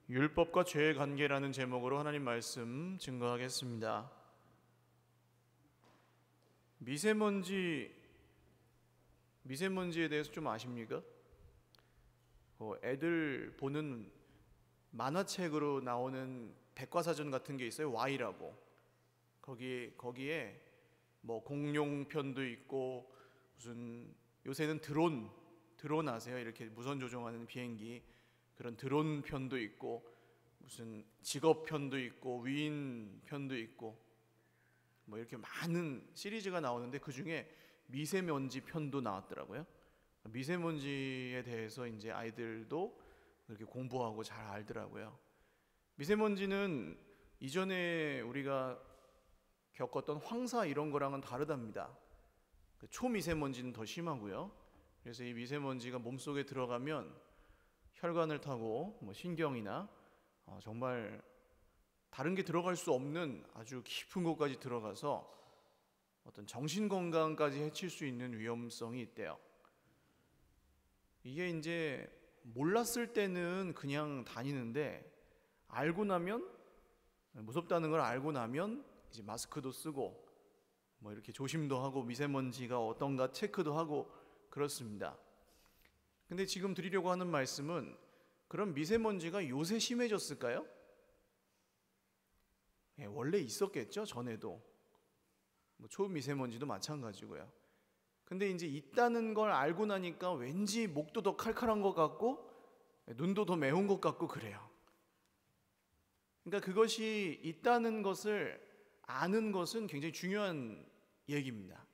율법과 죄의 관계라는 제목으로 하나님 말씀 증거하겠습니다. 미세먼지에 대해서 좀 아십니까? 애들 보는 만화책으로 나오는 백과사전 같은 게 있어요. Y라고. 거기에 뭐 공룡 편도 있고, 무슨 요새는 드론 아세요? 이렇게 무선 조종하는 비행기, 그런 드론 편도 있고, 무슨 직업 편도 있고, 위인 편도 있고, 뭐 이렇게 많은 시리즈가 나오는데 그 중에 미세먼지 편도 나왔더라고요. 미세먼지에 대해서 이제 아이들도 이렇게 공부하고 잘 알더라고요. 미세먼지는 이전에 우리가 겪었던 황사 이런 거랑은 다르답니다. 초미세먼지는 더 심하고요. 그래서 이 미세먼지가 몸속에 들어가면 혈관을 타고 뭐 신경이나 정말 다른 게 들어갈 수 없는 아주 깊은 곳까지 들어가서 어떤 정신 건강까지 해칠 수 있는 위험성이 있대요. 이게 이제 몰랐을 때는 그냥 다니는데 알고 나면, 무섭다는 걸 알고 나면 이제 마스크도 쓰고 뭐 이렇게 조심도 하고 미세먼지가 어떤가 체크도 하고 그렇습니다. 근데 지금 드리려고 하는 말씀은, 그런 미세먼지가 요새 심해졌을까요? 원래 있었겠죠, 전에도. 뭐 초미세먼지도 마찬가지고요. 근데 이제 있다는 걸 알고 나니까 왠지 목도 더 칼칼한 것 같고 눈도 더 매운 것 같고 그래요. 그러니까 그것이 있다는 것을 아는 것은 굉장히 중요한 얘기입니다.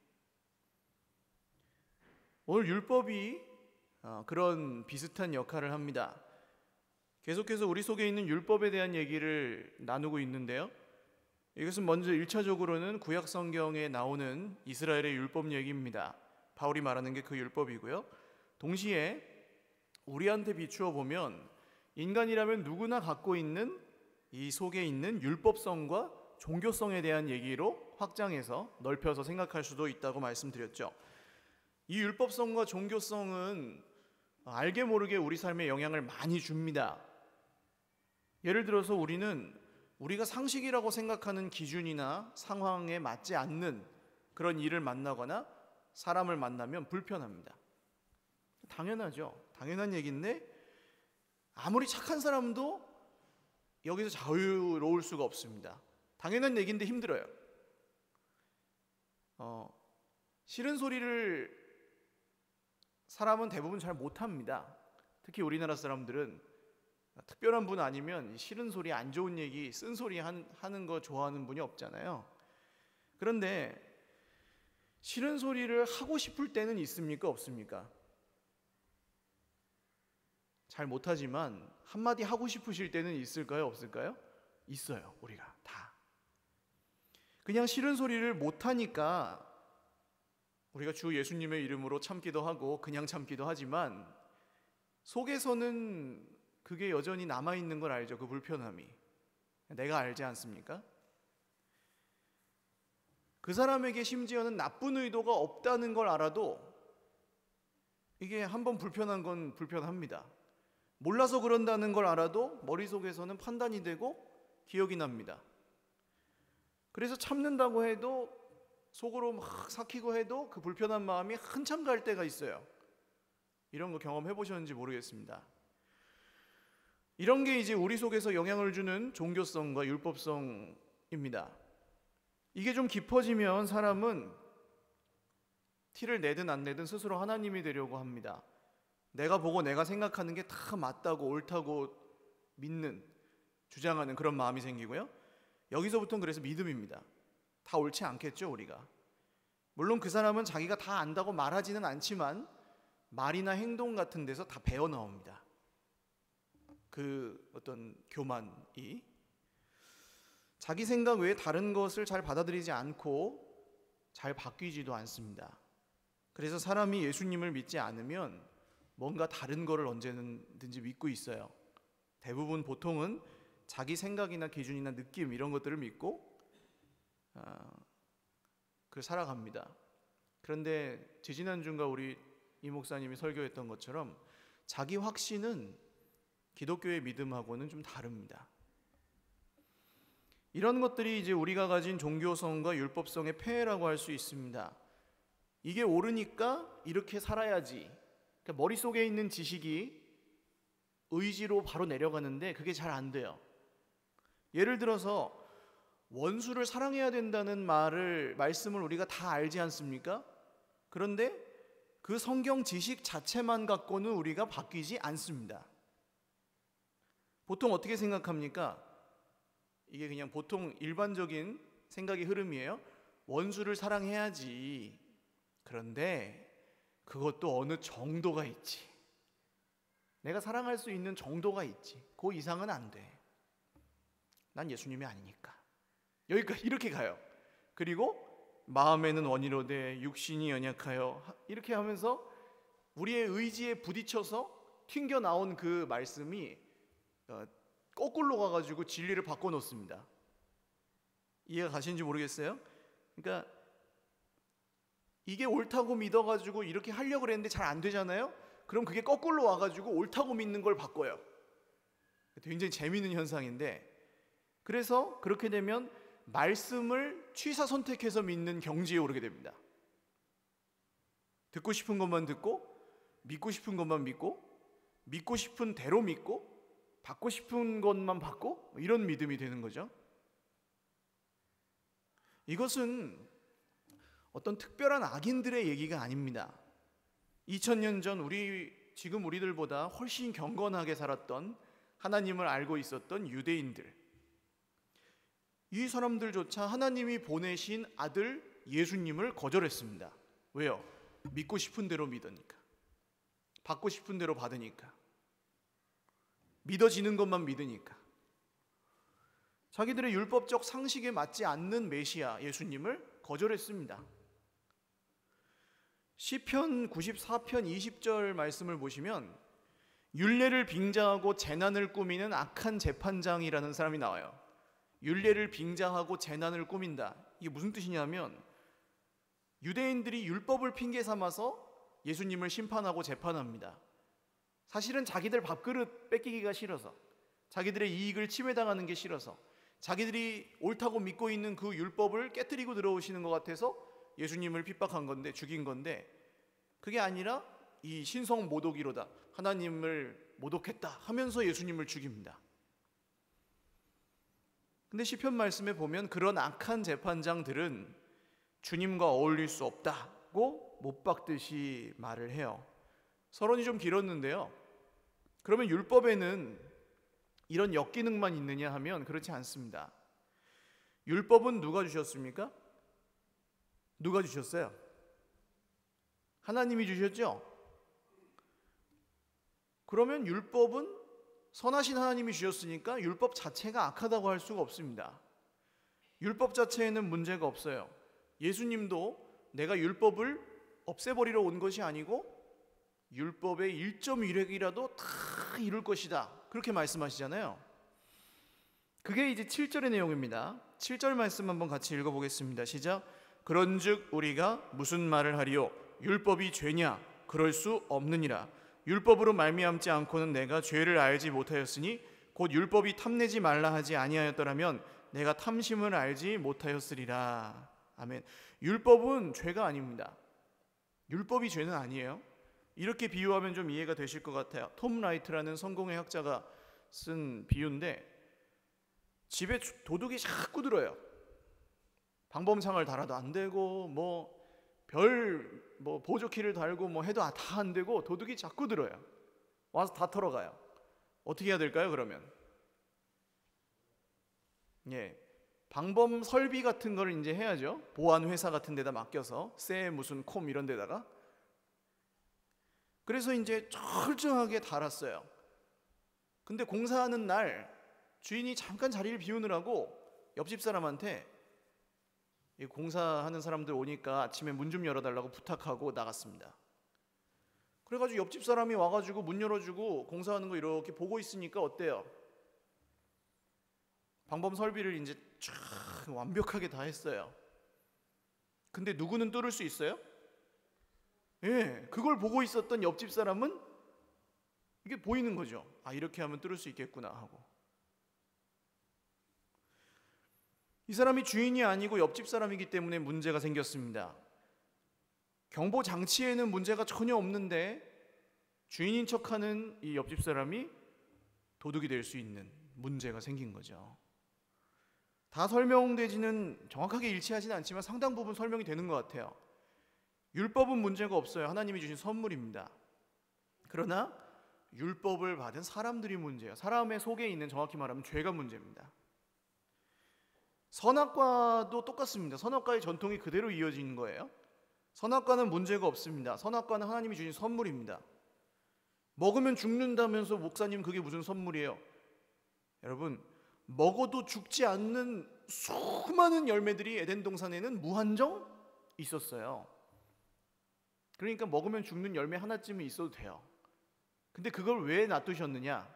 오늘 율법이 그런 비슷한 역할을 합니다. 계속해서 우리 속에 있는 율법에 대한 얘기를 나누고 있는데요, 이것은 먼저 1차적으로는 구약 성경에 나오는 이스라엘의 율법 얘기입니다. 바울이 말하는 게 그 율법이고요. 동시에 우리한테 비추어 보면 인간이라면 누구나 갖고 있는 이 속에 있는 율법성과 종교성에 대한 얘기로 확장해서 넓혀서 생각할 수도 있다고 말씀드렸죠. 이 율법성과 종교성은 알게 모르게 우리 삶에 영향을 많이 줍니다. 예를 들어서 우리가 상식이라고 생각하는 기준이나 상황에 맞지 않는 그런 일을 만나거나 사람을 만나면 불편합니다. 당연하죠. 당연한 얘기인데 아무리 착한 사람도 여기서 자유로울 수가 없습니다. 당연한 얘기인데 힘들어요. 싫은 소리를 사람은 대부분 잘 못합니다. 특히 우리나라 사람들은 특별한 분 아니면 싫은 소리, 안 좋은 얘기, 쓴소리 하는 거 좋아하는 분이 없잖아요. 그런데 싫은 소리를 하고 싶을 때는 있습니까? 없습니까? 잘 못하지만 한마디 하고 싶으실 때는 있을까요? 없을까요? 있어요. 우리가 다. 그냥 싫은 소리를 못하니까 우리가 주 예수님의 이름으로 참기도 하고 그냥 참기도 하지만 속에서는 그게 여전히 남아있는 걸 알죠. 그 불편함이. 내가 알지 않습니까? 그 사람에게 심지어는 나쁜 의도가 없다는 걸 알아도 이게 한번 불편한 건 불편합니다. 몰라서 그런다는 걸 알아도 머릿속에서는 판단이 되고 기억이 납니다. 그래서 참는다고 해도, 속으로 막 삭히고 해도 그 불편한 마음이 한참 갈 때가 있어요. 이런 거 경험해 보셨는지 모르겠습니다. 이런 게 이제 우리 속에서 영향을 주는 종교성과 율법성입니다. 이게 좀 깊어지면 사람은 티를 내든 안 내든 스스로 하나님이 되려고 합니다. 내가 보고 내가 생각하는 게 다 맞다고 옳다고 믿는, 주장하는 그런 마음이 생기고요. 여기서부터는 그래서 믿음입니다. 다 옳지 않겠죠, 우리가. 물론 그 사람은 자기가 다 안다고 말하지는 않지만 말이나 행동 같은 데서 다 배어 나옵니다. 그 어떤 교만이 자기 생각 외에 다른 것을 잘 받아들이지 않고 잘 바뀌지도 않습니다. 그래서 사람이 예수님을 믿지 않으면 뭔가 다른 거를 언제든지 믿고 있어요. 대부분 보통은 자기 생각이나 기준이나 느낌 이런 것들을 믿고 살아갑니다. 그런데 지지난주인가 우리 이 목사님이 설교했던 것처럼 자기 확신은 기독교의 믿음하고는 좀 다릅니다. 이런 것들이 이제 우리가 가진 종교성과 율법성의 폐해라고 할 수 있습니다. 이게 옳으니까 이렇게 살아야지. 그러니까 머릿속에 있는 지식이 의지로 바로 내려가는데 그게 잘 안 돼요. 예를 들어서 원수를 사랑해야 된다는 말씀을 우리가 다 알지 않습니까? 그런데 그 성경 지식 자체만 갖고는 우리가 바뀌지 않습니다. 보통 어떻게 생각합니까? 이게 그냥 보통 일반적인 생각의 흐름이에요. 원수를 사랑해야지. 그런데 그것도 어느 정도가 있지. 내가 사랑할 수 있는 정도가 있지. 그 이상은 안 돼. 난 예수님이 아니니까. 여기까지 이렇게 가요. 그리고 마음에는 원이로되 육신이 연약하여, 이렇게 하면서 우리의 의지에 부딪혀서 튕겨 나온 그 말씀이 거꾸로 가가지고 진리를 바꿔놓습니다. 이해가 가시는지 모르겠어요? 그러니까 이게 옳다고 믿어가지고 이렇게 하려고 그랬는데 잘 안 되잖아요? 그럼 그게 거꾸로 와가지고 옳다고 믿는 걸 바꿔요. 굉장히 재미있는 현상인데, 그래서 그렇게 되면 말씀을 취사 선택해서 믿는 경지에 오르게 됩니다. 듣고 싶은 것만 듣고, 믿고 싶은 것만 믿고, 믿고 싶은 대로 믿고, 받고 싶은 것만 받고, 이런 믿음이 되는 거죠. 이것은 어떤 특별한 악인들의 얘기가 아닙니다. 2000년 전 지금 우리들보다 훨씬 경건하게 살았던, 하나님을 알고 있었던 유대인들, 이 사람들조차 하나님이 보내신 아들 예수님을 거절했습니다. 왜요? 믿고 싶은 대로 믿으니까, 받고 싶은 대로 받으니까, 믿어지는 것만 믿으니까. 자기들의 율법적 상식에 맞지 않는 메시아 예수님을 거절했습니다. 시편 94편 20절 말씀을 보시면 율례를 빙자하고 재난을 꾸미는 악한 재판장이라는 사람이 나와요. 율례를 빙자하고 재난을 꾸민다. 이게 무슨 뜻이냐면, 유대인들이 율법을 핑계 삼아서 예수님을 심판하고 재판합니다. 사실은 자기들 밥그릇 뺏기기가 싫어서, 자기들의 이익을 침해당하는 게 싫어서, 자기들이 옳다고 믿고 있는 그 율법을 깨트리고 들어오시는 것 같아서 예수님을 핍박한 건데, 죽인 건데, 그게 아니라 이 신성 모독이로다, 하나님을 모독했다 하면서 예수님을 죽입니다. 근데 시편 말씀에 보면 그런 악한 재판장들은 주님과 어울릴 수 없다고 못 박듯이 말을 해요. 서론이 좀 길었는데요. 그러면 율법에는 이런 역기능만 있느냐 하면 그렇지 않습니다. 율법은 누가 주셨습니까? 누가 주셨어요? 하나님이 주셨죠? 그러면 율법은 선하신 하나님이 주셨으니까 율법 자체가 악하다고 할 수가 없습니다. 율법 자체에는 문제가 없어요. 예수님도 내가 율법을 없애버리러 온 것이 아니고 율법의 1.1획이라도 다 이룰 것이다, 그렇게 말씀하시잖아요. 그게 이제 7절의 내용입니다. 7절 말씀 한번 같이 읽어보겠습니다. 시작. 그런즉 우리가 무슨 말을 하리요? 율법이 죄냐? 그럴 수 없느니라. 율법으로 말미암지 않고는 내가 죄를 알지 못하였으니 곧 율법이 탐내지 말라 하지 아니하였더라면 내가 탐심을 알지 못하였으리라. 아멘. 율법은 죄가 아닙니다. 율법이 죄는 아니에요. 이렇게 비유하면 좀 이해가 되실 것 같아요. 톰 라이트라는 성공의 학자가 쓴 비유인데, 집에 도둑이 자꾸 들어요. 방범창을 달아도 안 되고, 보조키를 달고 해도 다 안 되고 도둑이 자꾸 들어요. 와서 다 털어가요. 어떻게 해야 될까요, 그러면? 방범 설비 같은 걸 이제 해야죠. 보안 회사 같은 데다 맡겨서, 무슨 콤 이런 데다가. 그래서 이제 철저하게 달았어요. 근데 공사하는 날 주인이 잠깐 자리를 비우느라고 옆집 사람한테, 공사하는 사람들 오니까 아침에 문 좀 열어달라고 부탁하고 나갔습니다. 그래가지고 옆집 사람이 와가지고 문 열어주고 공사하는 거 이렇게 보고 있으니까 어때요? 방범 설비를 이제 쫙 완벽하게 다 했어요. 근데 누구는 뚫을 수 있어요? 그걸 보고 있었던 옆집 사람은 이게 보이는 거죠. 아, 이렇게 하면 뚫을 수 있겠구나 하고. 이 사람이 주인이 아니고 옆집 사람이기 때문에 문제가 생겼습니다. 경보 장치에는 문제가 전혀 없는데 주인인 척하는 이 옆집 사람이 도둑이 될 수 있는 문제가 생긴 거죠. 다 설명되지는 정확하게 일치하지는 않지만 상당 부분 설명이 되는 것 같아요. 율법은 문제가 없어요. 하나님이 주신 선물입니다. 그러나 율법을 받은 사람들이 문제예요. 사람의 속에 있는, 정확히 말하면 죄가 문제입니다. 선악과도 똑같습니다. 선악과의 전통이 그대로 이어진 거예요. 선악과는 문제가 없습니다. 선악과는 하나님이 주신 선물입니다. 먹으면 죽는다면서 목사님 그게 무슨 선물이에요? 여러분, 먹어도 죽지 않는 수많은 열매들이 에덴 동산에는 무한정 있었어요. 그러니까 먹으면 죽는 열매 하나쯤은 있어도 돼요. 근데 그걸 왜 놔두셨느냐?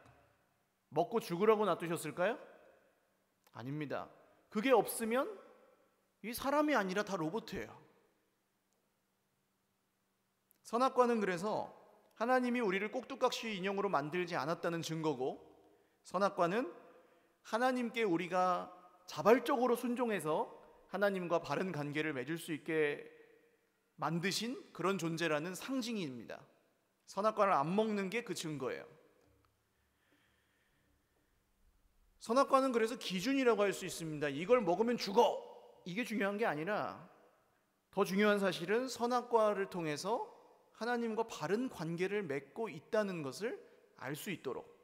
먹고 죽으라고 놔두셨을까요? 아닙니다. 그게 없으면 이 사람이 아니라 다 로봇이에요. 선악과는 그래서 하나님이 우리를 꼭두각시 인형으로 만들지 않았다는 증거고, 선악과는 하나님께 우리가 자발적으로 순종해서 하나님과 바른 관계를 맺을 수 있게 만드신 그런 존재라는 상징입니다. 선악과를 안 먹는 게 그 증거예요. 선악과는 그래서 기준이라고 할 수 있습니다. 이걸 먹으면 죽어! 이게 중요한 게 아니라 더 중요한 사실은 선악과를 통해서 하나님과 바른 관계를 맺고 있다는 것을 알 수 있도록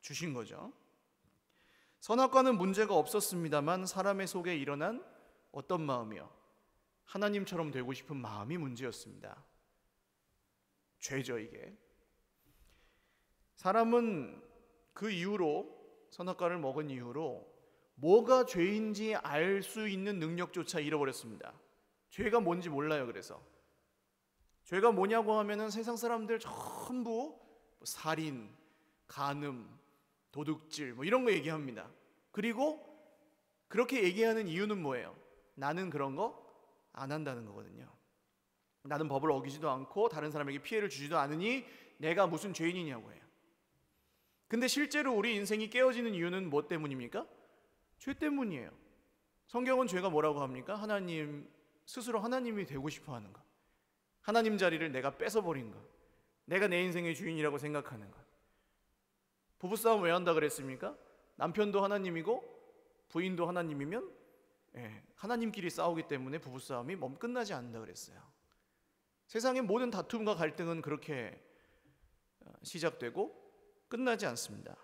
주신 거죠. 선악과는 문제가 없었습니다만 사람의 속에 일어난 어떤 마음이요? 하나님처럼 되고 싶은 마음이 문제였습니다. 죄죠, 이게. 사람은 그 이후로, 선악과를 먹은 이후로 뭐가 죄인지 알 수 있는 능력조차 잃어버렸습니다. 죄가 뭔지 몰라요. 그래서 죄가 뭐냐고 하면은 세상 사람들 전부 살인, 간음, 도둑질 이런 거 얘기합니다. 그리고 그렇게 얘기하는 이유는 뭐예요? 나는 그런 거 안 한다는 거거든요. 나는 법을 어기지도 않고 다른 사람에게 피해를 주지도 않으니 내가 무슨 죄인이냐고 해요. 근데 실제로 우리 인생이 깨어지는 이유는 뭐 때문입니까? 죄 때문이에요. 성경은 죄가 뭐라고 합니까? 하나님 스스로 하나님이 되고 싶어 하는 것, 하나님 자리를 내가 뺏어버린 것, 내가 내 인생의 주인이라고 생각하는 것. 부부싸움 왜 한다 그랬습니까? 남편도 하나님이고 부인도 하나님이면 하나님끼리 싸우기 때문에 부부싸움이 끝나지 않는다 그랬어요. 세상의 모든 다툼과 갈등은 그렇게 시작되고 끝나지 않습니다.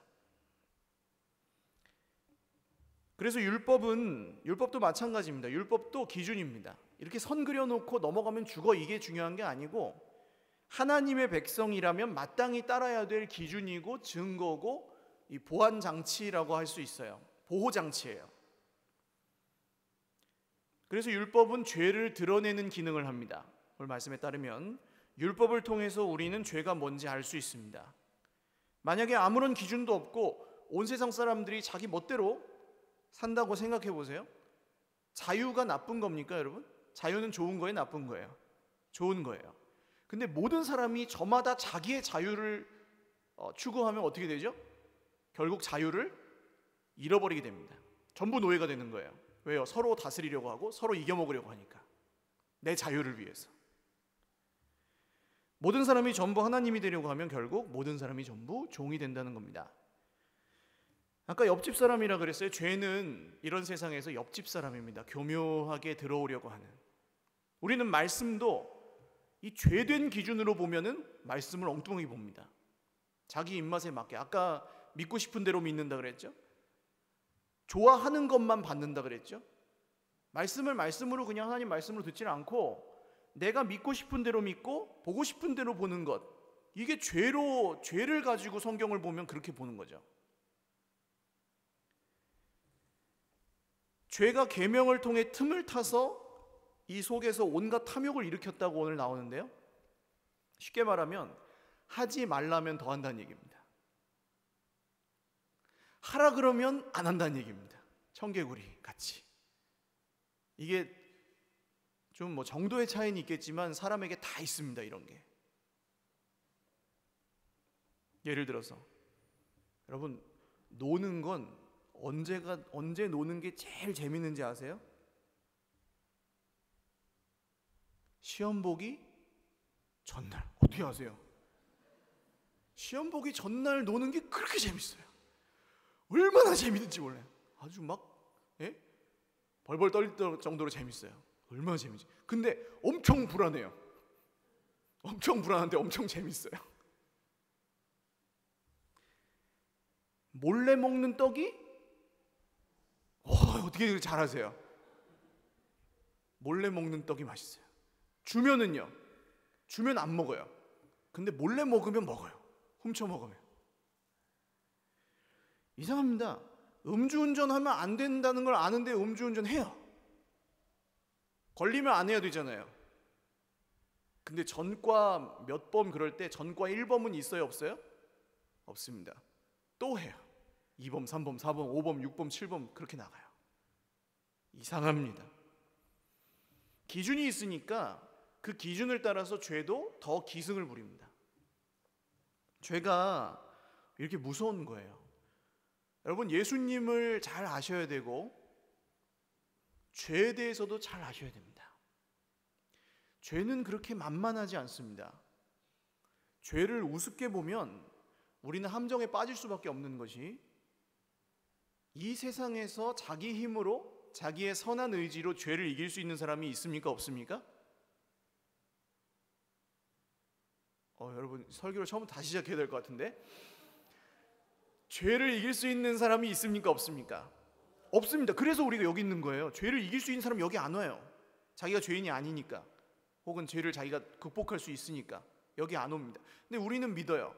그래서 율법도 마찬가지입니다. 율법도 기준입니다. 이렇게 선 그려놓고 넘어가면 죽어, 이게 중요한 게 아니고 하나님의 백성이라면 마땅히 따라야 될 기준이고 증거고 이 보안장치라고 할 수 있어요. 보호장치예요. 그래서 율법은 죄를 드러내는 기능을 합니다. 오늘 말씀에 따르면 율법을 통해서 우리는 죄가 뭔지 알 수 있습니다. 만약에 아무런 기준도 없고 온 세상 사람들이 자기 멋대로 산다고 생각해 보세요. 자유가 나쁜 겁니까, 여러분? 자유는 좋은 거예요, 나쁜 거예요? 좋은 거예요. 근데 모든 사람이 저마다 자기의 자유를 추구하면 어떻게 되죠? 결국 자유를 잃어버리게 됩니다. 전부 노예가 되는 거예요. 왜요? 서로 다스리려고 하고 서로 이겨먹으려고 하니까. 내 자유를 위해서. 모든 사람이 전부 하나님이 되려고 하면 결국 모든 사람이 전부 종이 된다는 겁니다. 아까 옆집 사람이라 그랬어요. 죄는 이런 세상에서 옆집 사람입니다. 교묘하게 들어오려고 하는. 우리는 말씀도 이 죄된 기준으로 보면은 말씀을 엉뚱하게 봅니다. 자기 입맛에 맞게. 아까 믿고 싶은 대로 믿는다 그랬죠? 좋아하는 것만 받는다 그랬죠? 말씀을 말씀으로, 그냥 하나님 말씀으로 듣지는 않고 내가 믿고 싶은 대로 믿고 보고 싶은 대로 보는 것, 이게 죄를 가지고 성경을 보면 그렇게 보는 거죠. 죄가 계명을 통해 틈을 타서 이 속에서 온갖 탐욕을 일으켰다고 오늘 나오는데요, 쉽게 말하면 하지 말라면 더 한다는 얘기입니다. 하라 그러면 안 한다는 얘기입니다. 청개구리 같이. 이게 좀 정도의 차이는 있겠지만 사람에게 다 있습니다, 이런 게. 예를 들어서 여러분, 노는 건 언제 노는 게 제일 재밌는지 아세요? 시험 보기 전날. 어떻게 아세요? 시험 보기 전날 노는 게 그렇게 재밌어요. 얼마나 재밌는지 몰라요. 아주 막 벌벌 떨릴 정도로 재밌어요. 얼마나 재밌지. 근데 엄청 불안해요. 엄청 불안한데 엄청 재밌어요. 몰래 먹는 떡이 어떻게 잘하세요? 몰래 먹는 떡이 맛있어요. 주면은요, 주면 안 먹어요. 근데 몰래 먹으면 먹어요. 훔쳐 먹으면. 이상합니다. 음주운전하면 안 된다는 걸 아는데 음주운전 해요. 걸리면 안 해야 되잖아요. 근데 전과 몇 범 그럴 때 전과 1범은 있어요, 없어요? 없습니다. 또 해요. 2범, 3범, 4범, 5범, 6범, 7범 그렇게 나가요. 이상합니다. 기준이 있으니까 그 기준을 따라서 죄도 더 기승을 부립니다. 죄가 이렇게 무서운 거예요. 여러분, 예수님을 잘 아셔야 되고 죄에 대해서도 잘 아셔야 됩니다. 죄는 그렇게 만만하지 않습니다. 죄를 우습게 보면 우리는 함정에 빠질 수밖에 없는 것이, 이 세상에서 자기 힘으로 자기의 선한 의지로 죄를 이길 수 있는 사람이 있습니까? 없습니까? 여러분, 설교를 처음부터 다시 시작해야 될 것 같은데, 죄를 이길 수 있는 사람이 있습니까? 없습니까? 없습니다. 그래서 우리가 여기 있는 거예요. 죄를 이길 수 있는 사람 여기 안 와요. 자기가 죄인이 아니니까, 혹은 죄를 자기가 극복할 수 있으니까 여기 안 옵니다. 근데 우리는 믿어요.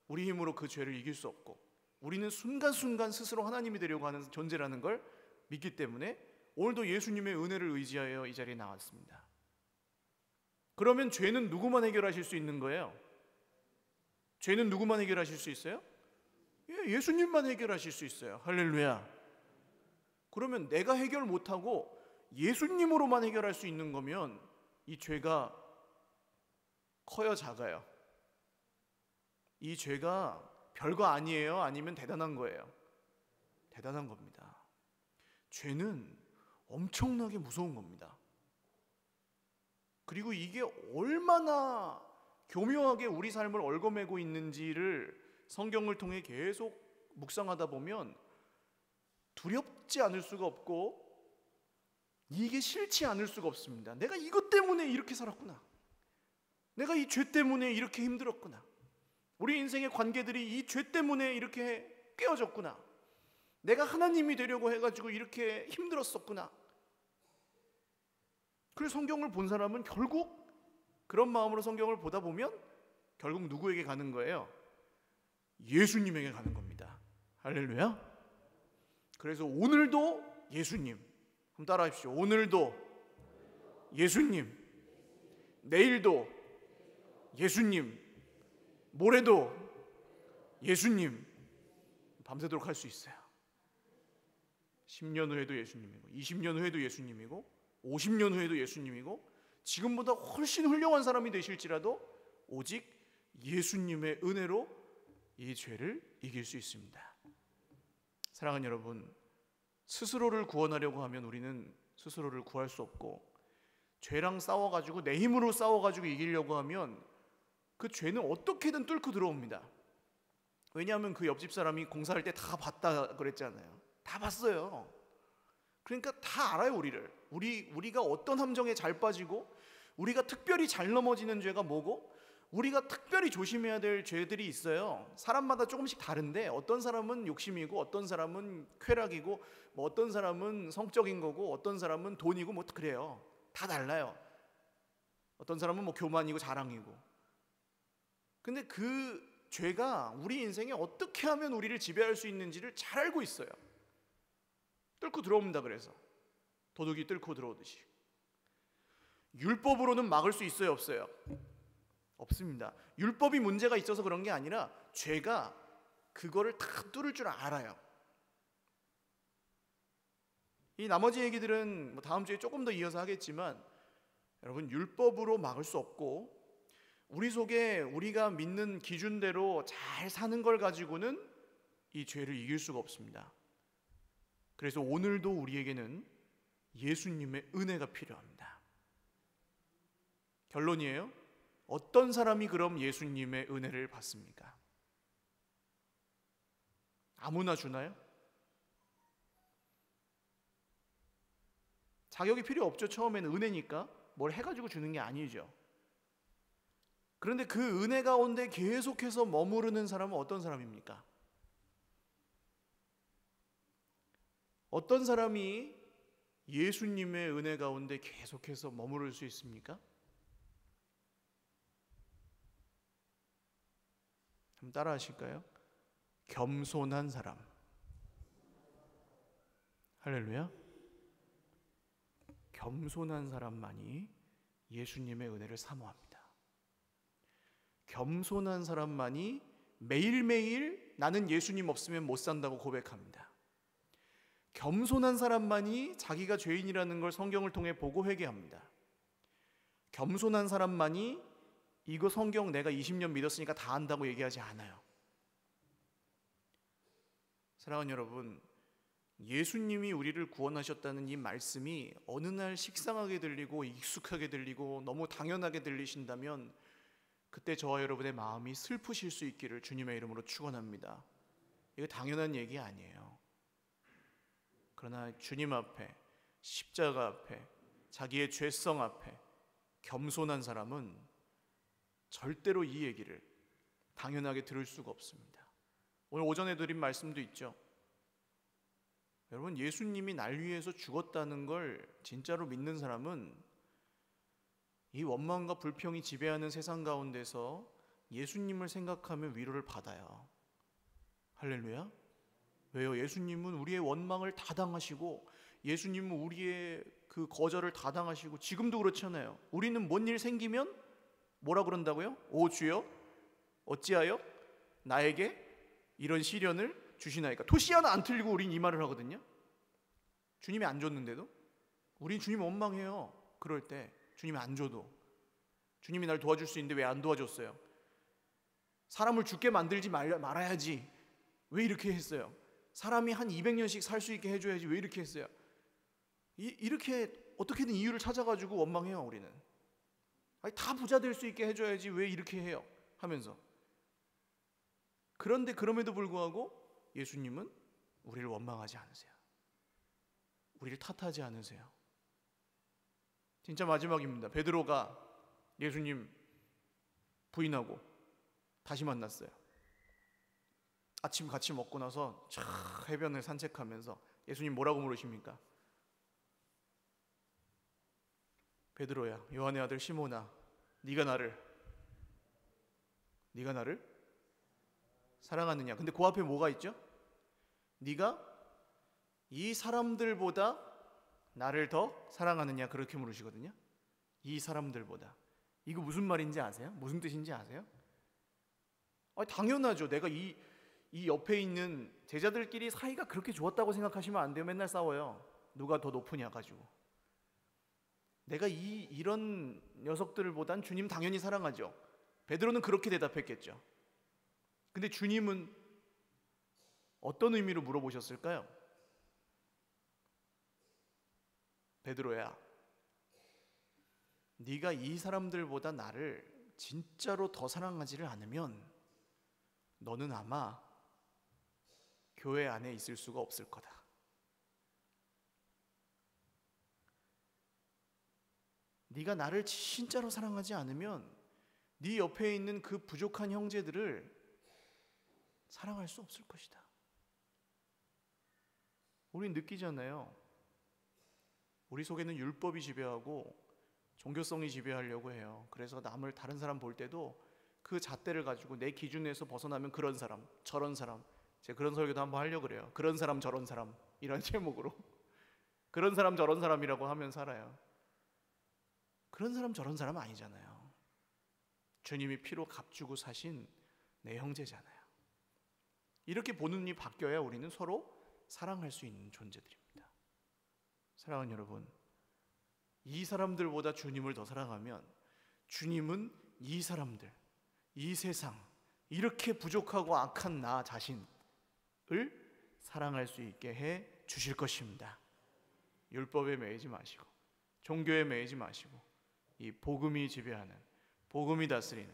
우리 힘으로 그 죄를 이길 수 없고, 우리는 순간순간 스스로 하나님이 되려고 하는 존재라는 걸 믿기 때문에 오늘도 예수님의 은혜를 의지하여 이 자리에 나왔습니다. 그러면 죄는 누구만 해결하실 수 있는 거예요? 죄는 누구만 해결하실 수 있어요? 예수님만 해결하실 수 있어요. 할렐루야. 그러면 내가 해결 못하고 예수님으로만 해결할 수 있는 거면 이 죄가 커요, 작아요? 이 죄가 별거 아니에요? 아니면 대단한 거예요? 대단한 겁니다. 죄는 엄청나게 무서운 겁니다. 그리고 이게 얼마나 교묘하게 우리 삶을 얽어매고 있는지를 성경을 통해 계속 묵상하다 보면 두렵지 않을 수가 없고, 이게 싫지 않을 수가 없습니다. 내가 이것 때문에 이렇게 살았구나. 내가 이 죄 때문에 이렇게 힘들었구나. 우리 인생의 관계들이 이 죄 때문에 이렇게 깨어졌구나. 내가 하나님이 되려고 해가지고 이렇게 힘들었었구나. 그래서 성경을 본 사람은 결국 그런 마음으로 성경을 보다 보면 결국 누구에게 가는 거예요? 예수님에게 가는 겁니다. 할렐루야. 그래서 오늘도 예수님, 한번 따라하십시오. 오늘도 예수님, 내일도 예수님, 모레도 예수님, 밤새도록 할 수 있어요. 10년 후에도 예수님이고, 20년 후에도 예수님이고, 50년 후에도 예수님이고, 지금보다 훨씬 훌륭한 사람이 되실지라도 오직 예수님의 은혜로 이 죄를 이길 수 있습니다. 사랑하는 여러분, 스스로를 구원하려고 하면 우리는 스스로를 구할 수 없고, 죄랑 싸워가지고 내 힘으로 싸워가지고 이기려고 하면 그 죄는 어떻게든 뚫고 들어옵니다. 왜냐하면 그 옆집 사람이 공사할 때 다 봤다 그랬잖아요. 다 봤어요. 그러니까 다 알아요. 우리가 어떤 함정에 잘 빠지고, 우리가 특별히 잘 넘어지는 죄가 뭐고, 우리가 특별히 조심해야 될 죄들이 있어요. 사람마다 조금씩 다른데, 어떤 사람은 욕심이고, 어떤 사람은 쾌락이고, 뭐 어떤 사람은 성적인 거고, 어떤 사람은 돈이고, 뭐 그래요. 다 달라요. 어떤 사람은 뭐 교만이고 자랑이고. 근데 그 죄가 우리 인생에 어떻게 하면 우리를 지배할 수 있는지를 잘 알고 있어요. 뚫고 들어옵니다. 그래서 도둑이 뚫고 들어오듯이. 율법으로는 막을 수 있어요, 없어요? 없습니다. 율법이 문제가 있어서 그런 게 아니라 죄가 그거를 다 뚫을 줄 알아요. 이 나머지 얘기들은 뭐 다음 주에 조금 더 이어서 하겠지만, 여러분, 율법으로 막을 수 없고 우리 속에 우리가 믿는 기준대로 잘 사는 걸 가지고는 이 죄를 이길 수가 없습니다. 그래서 오늘도 우리에게는 예수님의 은혜가 필요합니다. 결론이에요. 어떤 사람이 그럼 예수님의 은혜를 받습니까? 아무나 주나요? 자격이 필요 없죠. 처음에는 은혜니까 뭘 해가지고 주는 게 아니죠. 그런데 그 은혜 가운데 계속해서 머무르는 사람은 어떤 사람입니까? 어떤 사람이 예수님의 은혜 가운데 계속해서 머무를 수 있습니까? 한번 따라 하실까요? 겸손한 사람. 할렐루야. 겸손한 사람만이 예수님의 은혜를 사모합니다. 겸손한 사람만이 매일매일 나는 예수님 없으면 못 산다고 고백합니다. 겸손한 사람만이 자기가 죄인이라는 걸 성경을 통해 보고 회개합니다. 겸손한 사람만이 이거 성경 내가 20년 믿었으니까 다 안다고 얘기하지 않아요. 사랑하는 여러분, 예수님이 우리를 구원하셨다는 이 말씀이 어느 날 식상하게 들리고 익숙하게 들리고 너무 당연하게 들리신다면 그때 저와 여러분의 마음이 슬프실 수 있기를 주님의 이름으로 축원합니다. 이거 당연한 얘기 아니에요. 그러나 주님 앞에, 십자가 앞에, 자기의 죄성 앞에 겸손한 사람은 절대로 이 얘기를 당연하게 들을 수가 없습니다. 오늘 오전에 드린 말씀도 있죠. 여러분, 예수님이 날 위해서 죽었다는 걸 진짜로 믿는 사람은 이 원망과 불평이 지배하는 세상 가운데서 예수님을 생각하면 위로를 받아요. 할렐루야. 왜요? 예수님은 우리의 원망을 다 당하시고 예수님은 우리의 그 거절을 다 당하시고 지금도 그렇잖아요. 우리는 뭔 일 생기면 뭐라 그런다고요? 오 주여 어찌하여 나에게 이런 시련을 주시나이까. 토시 하나 안 틀리고 우린 이 말을 하거든요. 주님이 안 줬는데도 우린 주님 원망해요. 그럴 때 주님이 안 줘도 주님이 날 도와줄 수 있는데 왜 안 도와줬어요? 사람을 죽게 만들지 말아야지 왜 이렇게 했어요? 사람이 한 200년씩 살 수 있게 해줘야지 왜 이렇게 했어요? 이렇게 어떻게든 이유를 찾아가지고 원망해요. 우리는 아니, 다 부자 될 수 있게 해줘야지 왜 이렇게 해요? 하면서. 그런데 그럼에도 불구하고 예수님은 우리를 원망하지 않으세요. 우리를 탓하지 않으세요. 진짜 마지막입니다. 베드로가 예수님 부인하고 다시 만났어요. 아침 같이 먹고 나서 해변을 산책하면서 예수님 뭐라고 물으십니까? 베드로야, 요한의 아들 시몬아, 네가 나를 사랑하느냐? 근데 그 앞에 뭐가 있죠? 네가 이 사람들보다 나를 더 사랑하느냐? 그렇게 물으시거든요. 이 사람들보다. 이거 무슨 말인지 아세요? 무슨 뜻인지 아세요? 당연하죠. 내가 이 옆에 있는 제자들끼리 사이가 그렇게 좋았다고 생각하시면 안 돼요. 맨날 싸워요. 누가 더 높으냐 가지고. 내가 이런 녀석들보단 주님 당연히 사랑하죠. 베드로는 그렇게 대답했겠죠. 근데 주님은 어떤 의미로 물어보셨을까요? 베드로야, 네가 이 사람들보다 나를 진짜로 더 사랑하지를 않으면 너는 아마 교회 안에 있을 수가 없을 거다. 네가 나를 진짜로 사랑하지 않으면 네 옆에 있는 그 부족한 형제들을 사랑할 수 없을 것이다. 우린 느끼잖아요. 우리 속에는 율법이 지배하고 종교성이 지배하려고 해요. 그래서 남을 다른 사람 볼 때도 그 잣대를 가지고 내 기준에서 벗어나면 그런 사람, 저런 사람, 제가 그런 설교도 한번 하려고 그래요. 그런 사람, 저런 사람 이런 제목으로 그런 사람, 저런 사람이라고 하면 살아요. 그런 사람, 저런 사람 아니잖아요. 주님이 피로 값주고 사신 내 형제잖아요. 이렇게 보는 눈이 바뀌어야 우리는 서로 사랑할 수 있는 존재들입니다. 사랑하는 여러분, 이 사람들보다 주님을 더 사랑하면 주님은 이 사람들, 이 세상, 이렇게 부족하고 악한 나 자신을 사랑할 수 있게 해 주실 것입니다. 율법에 매이지 마시고 종교에 매이지 마시고 이 복음이 지배하는, 복음이 다스리는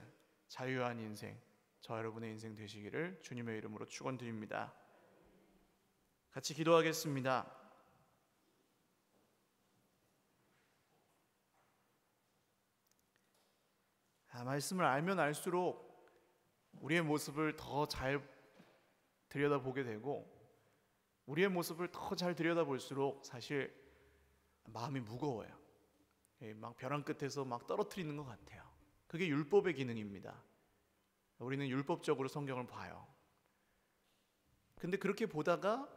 자유한 인생, 저 여러분의 인생 되시기를 주님의 이름으로 축원드립니다. 같이 기도하겠습니다. 말씀을 알면 알수록 우리의 모습을 더 잘 들여다보게 되고, 우리의 모습을 더 잘 들여다볼수록 사실 마음이 무거워요. 막 벼랑 끝에서 막 떨어뜨리는 것 같아요. 그게 율법의 기능입니다. 우리는 율법적으로 성경을 봐요. 근데 그렇게 보다가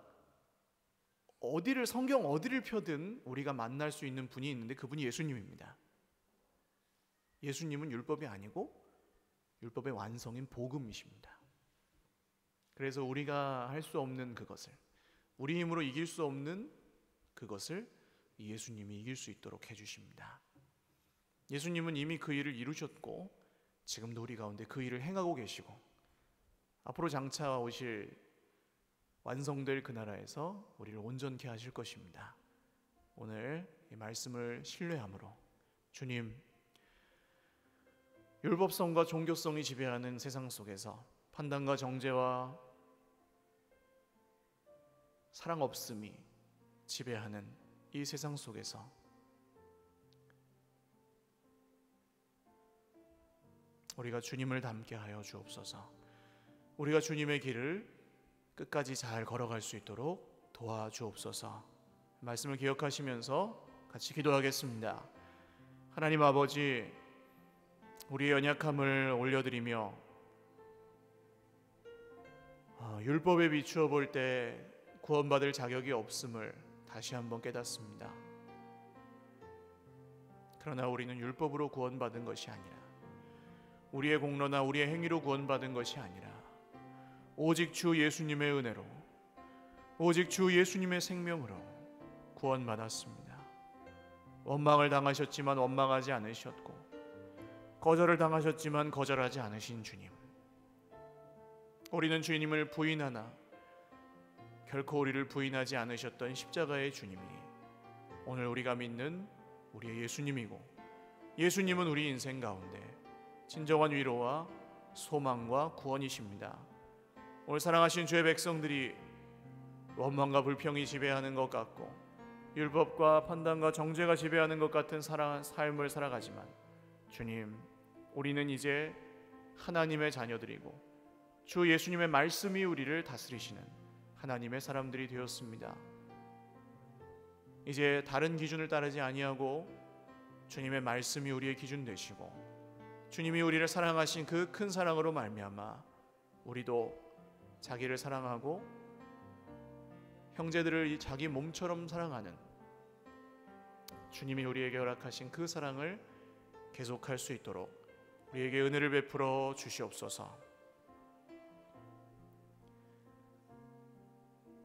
성경 어디를 펴든 우리가 만날 수 있는 분이 있는데 그분이 예수님입니다. 예수님은 율법이 아니고 율법의 완성인 복음이십니다. 그래서 우리가 할 수 없는 그것을, 우리 힘으로 이길 수 없는 그것을 예수님이 이길 수 있도록 해주십니다. 예수님은 이미 그 일을 이루셨고 지금도 우리 가운데 그 일을 행하고 계시고 앞으로 장차 오실 완성될 그 나라에서 우리를 온전케 하실 것입니다. 오늘 이 말씀을 신뢰함으로 주님, 율법성과 종교성이 지배하는 세상 속에서 판단과 정죄와 사랑 없음이 지배하는 이 세상 속에서 우리가 주님을 닮게 하여 주옵소서. 우리가 주님의 길을 끝까지 잘 걸어갈 수 있도록 도와주옵소서. 말씀을 기억하시면서 같이 기도하겠습니다. 하나님 아버지, 우리의 연약함을 올려드리며 율법에 비추어 볼 때 구원받을 자격이 없음을 다시 한번 깨닫습니다. 그러나 우리는 율법으로 구원받은 것이 아니라, 우리의 공로나 우리의 행위로 구원받은 것이 아니라 오직 주 예수님의 은혜로, 오직 주 예수님의 생명으로 구원받았습니다. 원망을 당하셨지만 원망하지 않으셨고, 거절을 당하셨지만 거절하지 않으신 주님, 우리는 주님을 부인하나 결코 우리를 부인하지 않으셨던 십자가의 주님이 오늘 우리가 믿는 우리의 예수님이고, 예수님은 우리 인생 가운데 진정한 위로와 소망과 구원이십니다. 오늘 사랑하신 주의 백성들이 원망과 불평이 지배하는 것 같고 율법과 판단과 정죄가 지배하는 것 같은 삶을 살아가지만, 주님, 우리는 이제 하나님의 자녀들이고 주 예수님의 말씀이 우리를 다스리시는 하나님의 사람들이 되었습니다. 이제 다른 기준을 따르지 아니하고 주님의 말씀이 우리의 기준 되시고, 주님이 우리를 사랑하신 그 큰 사랑으로 말미암아 우리도 자기를 사랑하고 형제들을 자기 몸처럼 사랑하는 주님이 우리에게 허락하신 그 사랑을 계속할 수 있도록 우리에게 은혜를 베풀어 주시옵소서.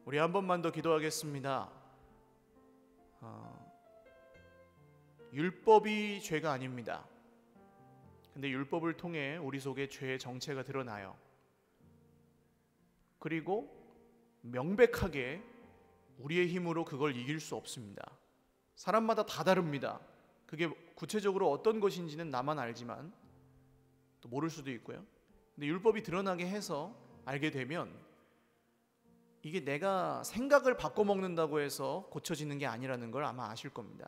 우리 한 번만 더 기도하겠습니다. 율법이 죄가 아닙니다. 근데 율법을 통해 우리 속에 죄의 정체가 드러나요. 그리고 명백하게 우리의 힘으로 그걸 이길 수 없습니다. 사람마다 다 다릅니다. 그게 구체적으로 어떤 것인지는 나만 알지만 또 모를 수도 있고요. 근데 율법이 드러나게 해서 알게 되면 이게 내가 생각을 바꿔먹는다고 해서 고쳐지는 게 아니라는 걸 아마 아실 겁니다.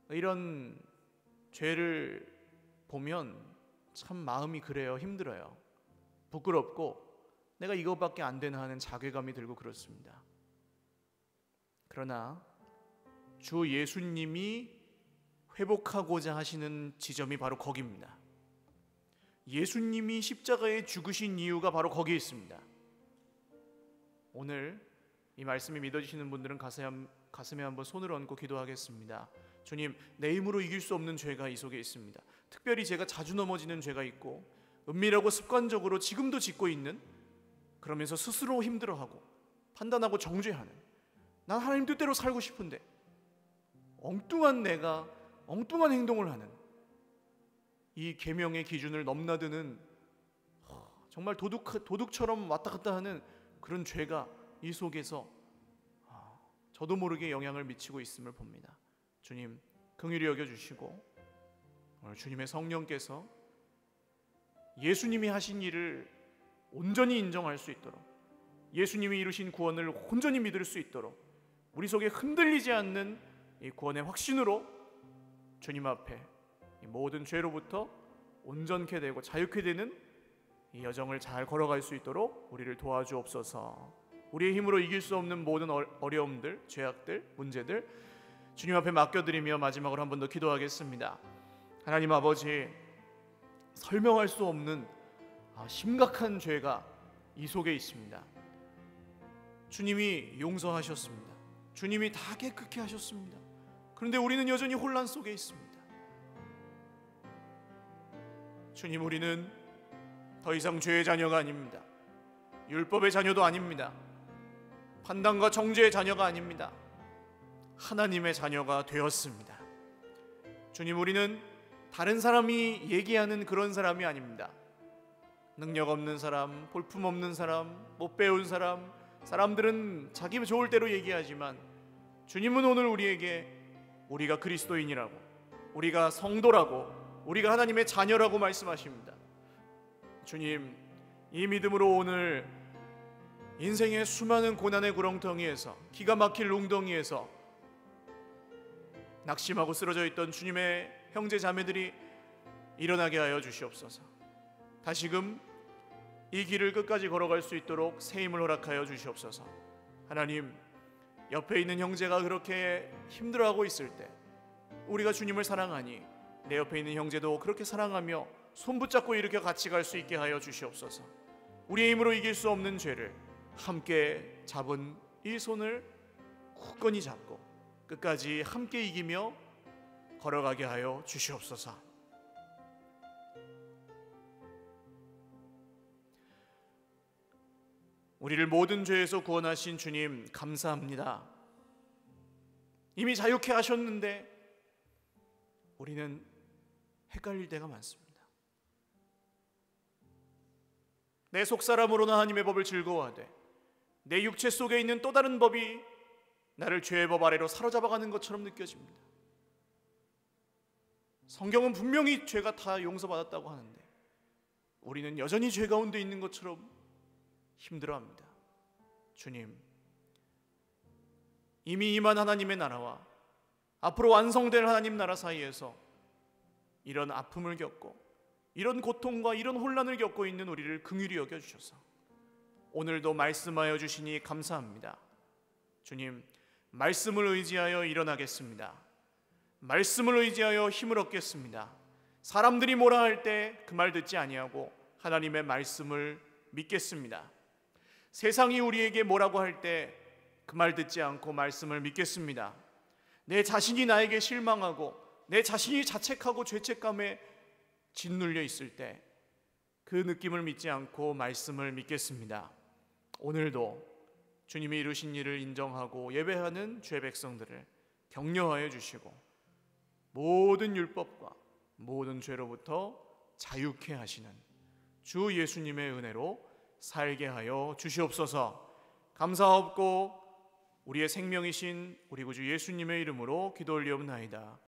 이런 죄를 보면 참 마음이 그래요. 힘들어요. 부끄럽고 내가 이것밖에 안 되나 하는 자괴감이 들고 그렇습니다. 그러나 주 예수님이 회복하고자 하시는 지점이 바로 거기입니다. 예수님이 십자가에 죽으신 이유가 바로 거기에 있습니다. 오늘 이 말씀이 믿어지시는 분들은 가슴에 한번 손을 얹고 기도하겠습니다. 주님, 내 힘으로 이길 수 없는 죄가 이 속에 있습니다. 특별히 제가 자주 넘어지는 죄가 있고 은밀하고 습관적으로 지금도 짓고 있는, 그러면서 스스로 힘들어하고 판단하고 정죄하는, 난 하나님 뜻대로 살고 싶은데 엉뚱한 내가 엉뚱한 행동을 하는 이 계명의 기준을 넘나드는 정말 도둑처럼 왔다 갔다 하는 그런 죄가 이 속에서 저도 모르게 영향을 미치고 있음을 봅니다. 주님 긍휼히 여겨주시고 오늘 주님의 성령께서 예수님이 하신 일을 온전히 인정할 수 있도록, 예수님이 이루신 구원을 온전히 믿을 수 있도록 우리 속에 흔들리지 않는 이 구원의 확신으로 주님 앞에 이 모든 죄로부터 온전케 되고 자유케 되는 이 여정을 잘 걸어갈 수 있도록 우리를 도와주옵소서. 우리의 힘으로 이길 수 없는 모든 어려움들, 죄악들, 문제들 주님 앞에 맡겨드리며 마지막으로 한 번 더 기도하겠습니다. 하나님 아버지, 설명할 수 없는 심각한 죄가 이 속에 있습니다. 주님이 용서하셨습니다. 주님이 다 깨끗게 하셨습니다. 그런데 우리는 여전히 혼란 속에 있습니다. 주님, 우리는 더 이상 죄의 자녀가 아닙니다. 율법의 자녀도 아닙니다. 판단과 정죄의 자녀가 아닙니다. 하나님의 자녀가 되었습니다. 주님, 우리는 다른 사람이 얘기하는 그런 사람이 아닙니다. 능력 없는 사람, 볼품 없는 사람, 못 배운 사람, 사람들은 자기 좋을 대로 얘기하지만 주님은 오늘 우리에게 우리가 그리스도인이라고, 우리가 성도라고, 우리가 하나님의 자녀라고 말씀하십니다. 주님, 이 믿음으로 오늘 인생의 수많은 고난의 구렁텅이에서, 기가 막힐 웅덩이에서 낙심하고 쓰러져 있던 주님의 형제 자매들이 일어나게 하여 주시옵소서. 다시금 이 길을 끝까지 걸어갈 수 있도록 새 힘을 허락하여 주시옵소서. 하나님, 옆에 있는 형제가 그렇게 힘들어하고 있을 때 우리가 주님을 사랑하니 내 옆에 있는 형제도 그렇게 사랑하며 손 붙잡고 이렇게 같이 갈 수 있게 하여 주시옵소서. 우리의 힘으로 이길 수 없는 죄를 함께 잡은 이 손을 굳건히 잡고 끝까지 함께 이기며 걸어가게 하여 주시옵소서. 우리를 모든 죄에서 구원하신 주님 감사합니다. 이미 자유케 하셨는데 우리는 헷갈릴 때가 많습니다. 내 속사람으로는 하나님의 법을 즐거워하되 내 육체 속에 있는 또 다른 법이 나를 죄의 법 아래로 사로잡아가는 것처럼 느껴집니다. 성경은 분명히 죄가 다 용서받았다고 하는데 우리는 여전히 죄 가운데 있는 것처럼 힘들어합니다. 주님, 이미 임한 하나님의 나라와 앞으로 완성될 하나님 나라 사이에서 이런 아픔을 겪고 이런 고통과 이런 혼란을 겪고 있는 우리를 긍휼히 여겨주셔서 오늘도 말씀하여 주시니 감사합니다. 주님, 말씀을 의지하여 일어나겠습니다. 말씀을 의지하여 힘을 얻겠습니다. 사람들이 뭐라 할 때 그 말 듣지 아니하고 하나님의 말씀을 믿겠습니다. 세상이 우리에게 뭐라고 할 때 그 말 듣지 않고 말씀을 믿겠습니다. 내 자신이 나에게 실망하고 내 자신이 자책하고 죄책감에 짓눌려 있을 때 그 느낌을 믿지 않고 말씀을 믿겠습니다. 오늘도 주님이 이루신 일을 인정하고 예배하는 주의 백성들을 격려하여 주시고 모든 율법과 모든 죄로부터 자유케 하시는 주 예수님의 은혜로 살게 하여 주시옵소서. 감사하옵고 우리의 생명이신 우리 구주 예수님의 이름으로 기도 올리옵나이다.